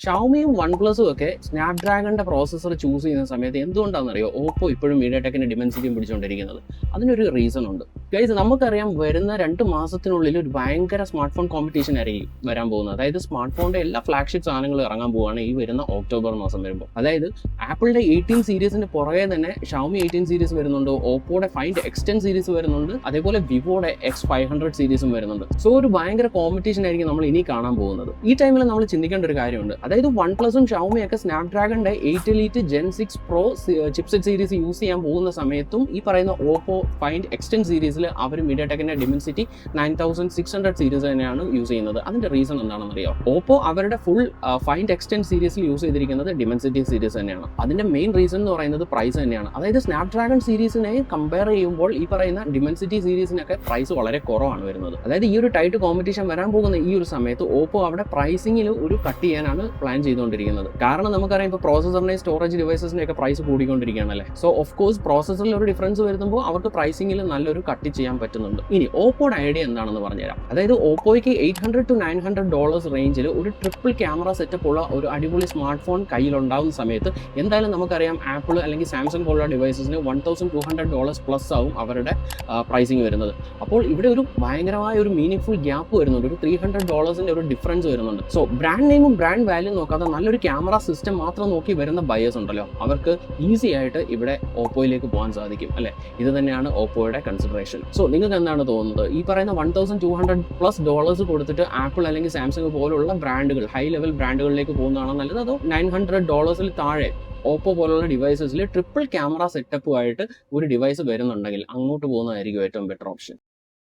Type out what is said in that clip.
ഷവമിയും one പ്ലസും ഒക്കെ സ്നാപ്ഡ്രാഗണിന്റെ processor choose ചെയ്യുന്ന സമയത്ത് എന്തുകൊണ്ടാണെന്നറിയോ ഓപ്പോ ഇപ്പോഴും മീഡിയാടെക്കിന്റെ ഡിമെൻസിറ്റിയും പിടിച്ചുകൊണ്ടിരിക്കുന്നത്? അതിനൊരു റീസൺ ഉണ്ട് ഗൈസ്. നമുക്കറിയാം വരുന്ന 2 മാസത്തിനുള്ളിൽ ഒരു ഭയങ്കര സ്മാർട്ട് ഫോൺ കോമ്പറ്റീഷൻ ആയിരിക്കും വരാൻ പോകുന്നത്. അതായത് സ്മാർട്ട് ഫോണിന്റെ എല്ലാ ഫ്ലാഗ്ഷിപ്പ് സാധനങ്ങളും ഇറങ്ങാൻ പോവുകയാണ് ഈ വരുന്ന ഒക്ടോബർ മാസം വരുമ്പോൾ. അതായത് ആപ്പിളിന്റെ 18 സീരീസിന്റെ പുറകെ തന്നെ ഷവമി 18 സീരീസ് വരുന്നുണ്ട്, ഓപ്പോയുടെ ഫൈൻഡ് X10 സീരീസ് വരുന്നുണ്ട്, അതേപോലെ വിവോയുടെ X500 സീരീസും വരുന്നുണ്ട്. സോ ഒരു ഭയങ്കര കോമ്പറ്റീഷൻ ആയിരിക്കും നമ്മൾ ഇനി കാണാൻ പോകുന്നത്. ഈ ടൈമിൽ നമ്മൾ ചിന്തിക്കേണ്ട ഒരു കാര്യമുണ്ട്. അതായത് വൺ പ്ലസും ഷവമിയൊക്കെ സ്നാപ്ഡ്രാഗണിന്റെ 8 Elite Gen 6 Pro chipset series use ചെയ്യാൻ പോകുന്ന സമയത്തും ഈ പറയുന്ന ഓപ്പോ ഫൈൻഡ് X10 സീരീസിൽ അവർ മീഡിയാടെക്കിന്റെ ഡിമെൻസിറ്റി 9600 സീരീസ് തന്നെയാണ് യൂസ് ചെയ്യുന്നത്. അതിന്റെ റീസൺ എന്താണെന്ന് അറിയാം. ഓപ്പോ അവരുടെ ഫുൾ ഫൈൻഡ് X10 സീരീസിൽ യൂസ് ചെയ്തിരിക്കുന്നത് ഡിമെൻസിറ്റി സീരീസ് തന്നെയാണ്. അതിന്റെ മെയിൻ റീസൺ എന്ന് പറയുന്നത് പ്രൈസ് തന്നെയാണ്. അതായത് സ്നാപ്ഡ്രാഗൺ സീരീസിനെ കമ്പയർ ചെയ്യുമ്പോൾ ഈ പറയുന്ന ഡിമെൻസിറ്റി സീരീസിനൊക്കെ പ്രൈസ് വളരെ കുറവാണ് വരുന്നത്. അതായത് ഈ ഒരു ടൈറ്റ് കോമ്പറ്റീഷൻ വരാൻ പോകുന്ന ഈ ഒരു സമയത്ത് ഓപ്പോ അവിടെ പ്രൈസിംഗിൽ ഒരു കട്ട് ചെയ്യാനാണ് പ്ലാൻ ചെയ്തുകൊണ്ടിരിക്കുന്നത്. കാരണം നമുക്കറിയാം ഇപ്പോൾ പ്രോസസറിനെ സ്റ്റോറേജ് ഡിവൈസസിന്റെ ഒക്കെ പ്രൈസ് കൂടിക്കൊണ്ടിരിക്കുകയാണല്ലേ. സോ ഓഫ് കോഴ്സ് പ്രോസസറിൽ ഒരു ഡിഫറൻസ് വരുമ്പോൾ അവർക്ക് പ്രൈസിംഗിൽ നല്ലൊരു കട്ട് ചെയ്യാൻ പറ്റുന്നുണ്ട്. ഇനി ഓപ്പോയുടെ ഐഡിയ എന്താണെന്ന് പറഞ്ഞുതരാം. അതായത് ഓപ്പോയ്ക്ക് $800 to $900 റേഞ്ചിൽ ഒരു ട്രിപ്പിൾ ക്യാമറ സെറ്റപ്പ് ഉള്ള ഒരു അടിപൊളി സ്മാർട്ട് ഫോൺ കയ്യിലുണ്ടാകുന്ന സമയത്ത് എന്തായാലും നമുക്കറിയാം ആപ്പിൾ അല്ലെങ്കിൽ സാംസങ് പോലുള്ള ഡിവൈസസിന് $1200 പ്ലസ് ആവും അവരുടെ പ്രൈസിങ് വരുന്നത്. അപ്പോൾ ഇവിടെ ഒരു ഭയങ്കരമായ ഒരു മീനിങ് ഫുൾ ഗ്യാപ്പ് വരുന്നുണ്ട്. ഒരു $300 ഒരു ഡിഫറൻസ് വരുന്നുണ്ട്. സോ ബ്രാൻഡ് നെയിമും ബ്രാൻഡ് വാല്യൂ നോക്കാതെ നല്ലൊരു ക്യാമറ സിസ്റ്റം മാത്രം നോക്കി വരുന്ന ബയേഴ്സ് ഉണ്ടല്ലോ, അവർക്ക് ഈസി ആയിട്ട് ഇവിടെ ഓപ്പോയിലേക്ക് പോകാൻ സാധിക്കും അല്ലെ. ഇത് തന്നെയാണ് ഓപ്പോയുടെ കൺസിഡറേഷൻ. സോ നിങ്ങൾക്ക് എന്താണ് തോന്നുന്നത്? ഈ പറയുന്ന $1200+ കൊടുത്തിട്ട് ആപ്പിൾ അല്ലെങ്കിൽ സാംസങ് പോലുള്ള ബ്രാൻഡുകൾ, ഹൈ ലെവൽ ബ്രാൻഡുകളിലേക്ക് പോകുന്നതാണോ നല്ലത്, അതോ $900 താഴെ ഓപ്പോ പോലുള്ള ഡിവൈസസിൽ ട്രിപ്പിൾ ക്യാമറ സെറ്റപ്പുമായിട്ട് ഒരു ഡിവൈസ് വരുന്നുണ്ടെങ്കിൽ അങ്ങോട്ട് പോകുന്നതായിരിക്കും ഏറ്റവും ബെറ്റർ ഓപ്ഷൻ?